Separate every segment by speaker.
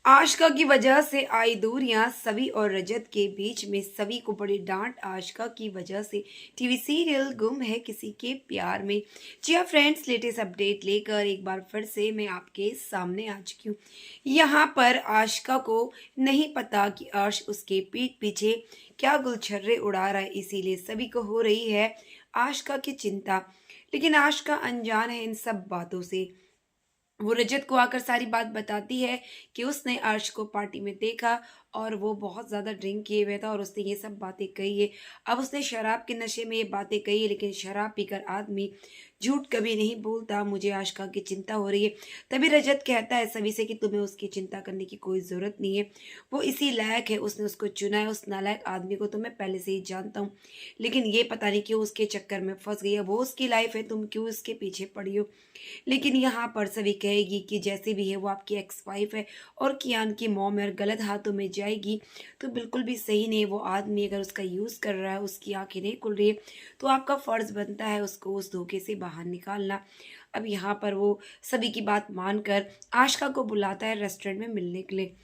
Speaker 1: आशिका की वजह से आई दूरियां सवी और रजत के बीच में सवी को बड़ी डांट आशिका की वजह से टीवी सीरियल गुम है किसी के प्यार में। जी हाँ फ्रेंड्स, लेटेस्ट अपडेट लेकर एक बार फिर से मैं आपके सामने आ चुकी हूँ। यहाँ पर आशिका को नहीं पता कि अर्श उसके पीठ पीछे क्या गुलछर्रे उड़ा रहा है, इसीलिए सभी को हो रही है आशिका की चिंता। लेकिन आशिका अनजान है इन सब बातों से। वो रजत को आकर सारी बात बताती है कि उसने अर्श को पार्टी में देखा और वो बहुत ज़्यादा ड्रिंक किए हुए था और उसने ये सब बातें कही है। अब उसने शराब के नशे में ये बातें कही है, लेकिन शराब पीकर आदमी झूठ कभी नहीं बोलता। मुझे आशिका की चिंता हो रही है। तभी रजत कहता है सभी से कि तुम्हें उसकी चिंता करने की कोई ज़रूरत नहीं है, वो इसी लायक है, उसने उसको चुना है। उस नालायक आदमी को तो मैं पहले से ही जानता हूँ, लेकिन ये पता नहीं क्यों उसके चक्कर में फंस गई है। वो उसकी लाइफ है, तुम क्यों उसके पीछे पड़ी हो। लेकिन यहाँ पर सभी कहेगी कि जैसे भी है वो आपकी एक्स वाइफ है और कियान की मॉम है और गलत हाथों में जाएगी तो बिल्कुल भी सही नहीं। वो आदमी अगर उसका यूज़ कर रहा है, उसकी आंखें नहीं खुल रही है, तो आपका फ़र्ज़ बनता है उसको उस धोखे से बाहर निकालना। अब यहाँ पर वो सभी की बात मानकर आशिका को बुलाता है रेस्टोरेंट में मिलने के लिए।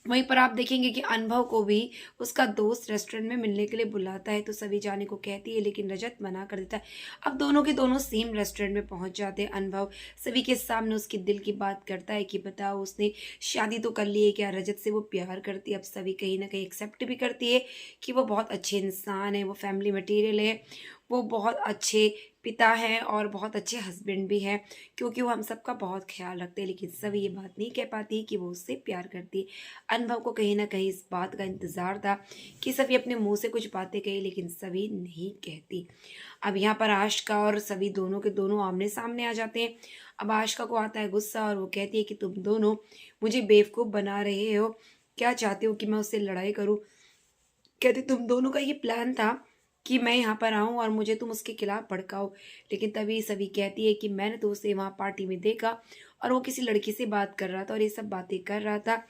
Speaker 1: वहीं पर आप देखेंगे कि अनुभव को भी उसका दोस्त रेस्टोरेंट में मिलने के लिए बुलाता है, तो सभी जाने को कहती है, लेकिन रजत मना कर देता है। अब दोनों के दोनों सेम रेस्टोरेंट में पहुंच जाते हैं। अनुभव सभी के सामने उसके दिल की बात करता है कि बताओ उसने शादी तो कर ली है, क्या रजत से वो प्यार करती है। अब सभी कहीं ना कहीं एक्सेप्ट भी करती है कि वो बहुत अच्छे इंसान है, वो फैमिली मटेरियल है, वो बहुत अच्छे पिता हैं और बहुत अच्छे हस्बैंड भी हैं, क्योंकि वो हम सबका बहुत ख्याल रखते हैं। लेकिन सभी ये बात नहीं कह पाती कि वो उससे प्यार करती है। अनुभव को कहीं ना कहीं इस बात का इंतज़ार था कि सभी अपने मुंह से कुछ बातें कही, लेकिन सभी नहीं कहती। अब यहाँ पर आशिका और सभी दोनों के दोनों आमने सामने आ जाते हैं। अब आशिका को आता है गुस्सा और वो कहती है कि तुम दोनों मुझे बेवकूफ़ बना रहे हो, क्या चाहते हो कि मैं उससे लड़ाई करूं। कहती तुम दोनों का ये प्लान था कि मैं यहाँ पर आऊँ और मुझे तुम उसके खिलाफ भड़काओ। लेकिन तभी सभी कहती है कि मैंने तो उसे वहाँ पार्टी में देखा और वो किसी लड़की से बात कर रहा था और ये सब बातें कर रहा था।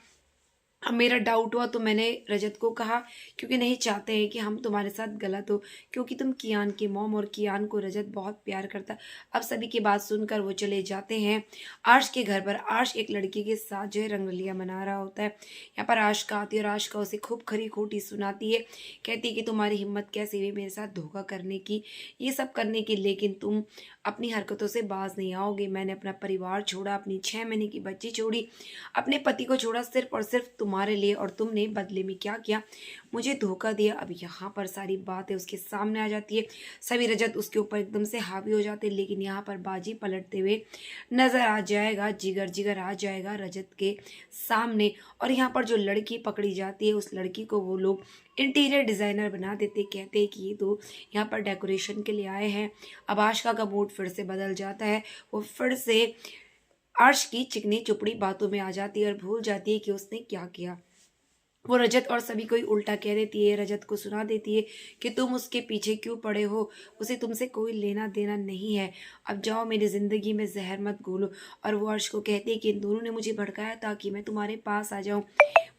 Speaker 1: अब मेरा डाउट हुआ तो मैंने रजत को कहा, क्योंकि नहीं चाहते हैं कि हम तुम्हारे साथ गलत हो, क्योंकि तुम कियान की मॉम और कियान को रजत बहुत प्यार करता। अब सभी की बात सुनकर वो चले जाते हैं आर्श के घर पर। आर्श एक लड़की के साथ जो है रंगलिया मना रहा होता है। यहाँ पर आशिका आती है और आशिका उसे खूब खरी खोटी सुनाती है। कहती है कि तुम्हारी हिम्मत कैसे हुई मेरे साथ धोखा करने की, ये सब करने की, लेकिन तुम अपनी हरकतों से बाज नहीं आओगे। मैंने अपना परिवार छोड़ा, अपनी 6 महीने की बच्ची छोड़ी, अपने पति को छोड़ा सिर्फ और सिर्फ तुम्हारे लिए, और तुमने बदले में क्या किया, मुझे धोखा दिया। अब यहाँ पर सारी बातें उसके सामने आ जाती है। सभी रजत उसके ऊपर एकदम से हावी हो जाते हैं, लेकिन यहाँ पर बाजी पलटते हुए नजर आ जाएगा, जिगर जिगर आ जाएगा रजत के सामने। और यहाँ पर जो लड़की पकड़ी जाती है, उस लड़की को वो लोग इंटीरियर डिज़ाइनर बना देते। कहते हैं कि ये तो यहाँ पर डेकोरेशन के लिए आए हैं। अब आशिका का मूड फिर से बदल जाता है। वो फिर से अर्श की चिकनी चुपड़ी बातों में आ जाती है और भूल जाती है कि उसने क्या किया। वो रजत और सभी को ही उल्टा कह देती है, रजत को सुना देती है कि तुम उसके पीछे क्यों पड़े हो, उसे तुमसे कोई लेना देना नहीं है, अब जाओ मेरी ज़िंदगी में जहर मत घोलो। और वो अर्श को कहती है कि इन दोनों ने मुझे भड़काया ताकि मैं तुम्हारे पास आ जाऊं,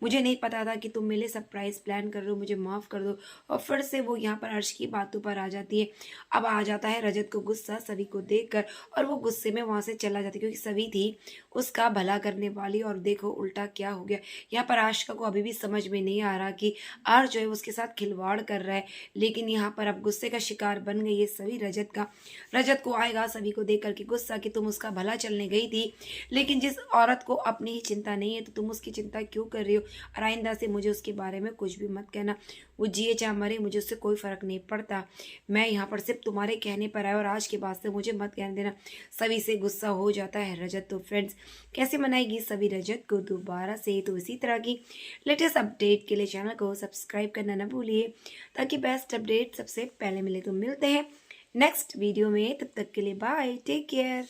Speaker 1: मुझे नहीं पता था कि तुम मेरे लिए सरप्राइज प्लान कर रहे हो, मुझे माफ़ कर दो। और फिर से वो यहाँ पर अर्श की बातों पर आ जाती है। अब आ जाता है रजत को गुस्सा सभी को देखकर, और वो गुस्से में वहाँ से चला जाता है, क्योंकि सभी थी उसका भला करने वाली, और देखो उल्टा क्या हो गया। यहाँ पर आशिका को अभी भी समझ में नहीं आ रहा कि आर जो है उसके साथ खिलवाड़ कर रहा है, लेकिन यहाँ पर अब गुस्से का शिकार बन गई है सभी रजत का। रजत को आएगा सभी को देख करके गुस्सा कि तुम उसका भला चलने गई थी, लेकिन जिस औरत को अपनी ही चिंता नहीं है तो तुम उसकी चिंता क्यों कर रही हो। और आइंदा से मुझे उसके बारे में कुछ भी मत कहना, वो जिए चाहे मरे, मुझे उससे कोई फ़र्क नहीं पड़ता। मैं यहाँ पर सिर्फ तुम्हारे कहने पर आया और आज के बाद से मुझे मत कहने देना। सभी से गुस्सा हो जाता है रजत। तो फ्रेंड्स, कैसे मनाएगी सभी रजत को दोबारा से? तो इसी तरह की लेटेस्ट अपडेट के लिए चैनल को सब्सक्राइब करना ना भूलिए, ताकि बेस्ट अपडेट सबसे पहले मिले। तो मिलते हैं नेक्स्ट वीडियो में, तब तक के लिए बाय, टेक केयर।